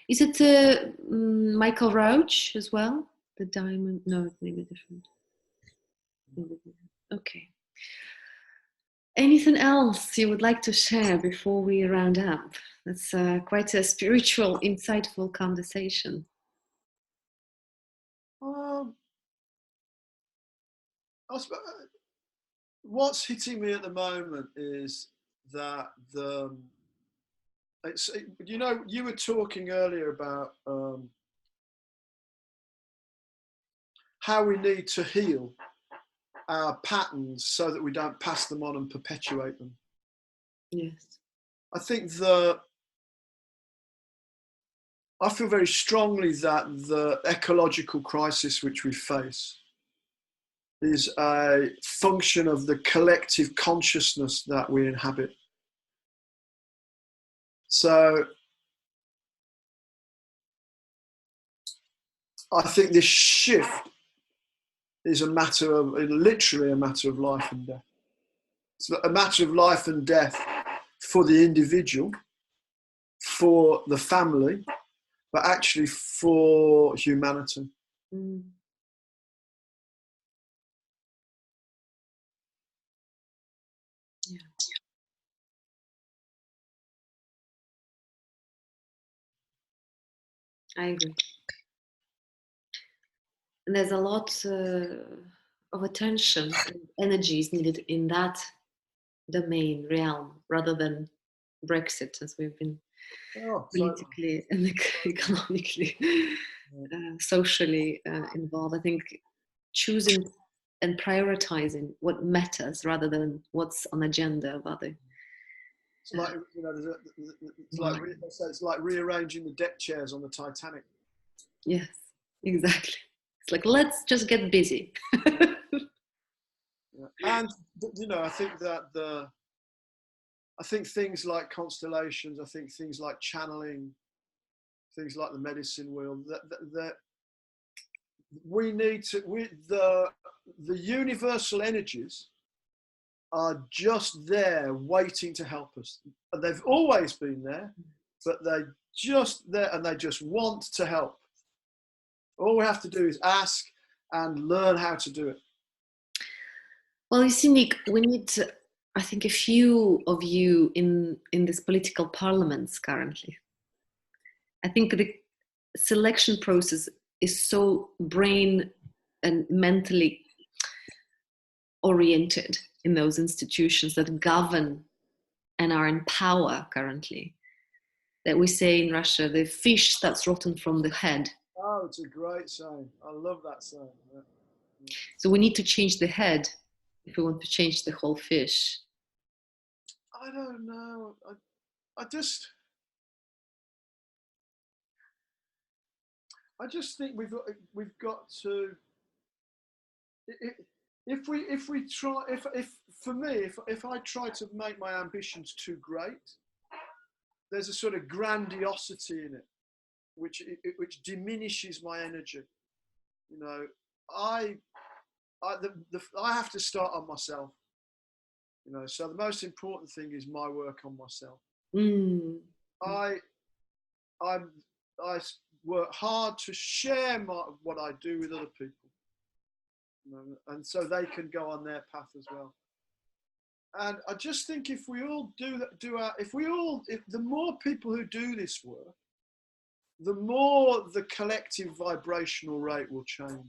Is it Michael Roach as well? The Diamond? No, it may be different. Okay. Anything else you would like to share before we round up? That's quite a spiritual, insightful conversation. What's hitting me at the moment is that you were talking earlier about how we need to heal our patterns so that we don't pass them on and perpetuate them. Yes. I think I feel very strongly that the ecological crisis which we face is a function of the collective consciousness that we inhabit. So I think this shift is literally a matter of life and death. It's a matter of life and death for the individual, for the family, but actually for humanity. Mm. Yeah. I agree. And there's a lot of attention and energy is needed in that domain, realm, rather than Brexit, as we've been politically and economically, socially involved. I think choosing and prioritizing what matters rather than what's on agenda of other. It's like it's like rearranging the deck chairs on the Titanic. Yes, exactly. It's like, let's just get busy. And I think that I think things like constellations, I think things like channeling, things like the medicine wheel, that we need to. The universal energies are just there, waiting to help us. And they've always been there, but they're just there, and they just want to help. All we have to do is ask and learn how to do it. Well, you see, Nick, we need, I think, a few of you in this political parliaments currently. I think the selection process is so brain and mentally oriented in those institutions that govern and are in power currently, that we say in Russia, the fish that's rotten from the head. Oh, it's a great saying. I love that saying. Yeah. So we need to change the head if we want to change the whole fish. I don't know. I just think we've got to. If we try, if for me, if I try to make my ambitions too great, there's a sort of grandiosity in it, which diminishes my energy. You know, I have to start on myself. You know, so the most important thing is my work on myself. Mm. I work hard to share what I do with other people, you know, and so they can go on their path as well. And I just think if we all if the more people who do this work, the more the collective vibrational rate will change.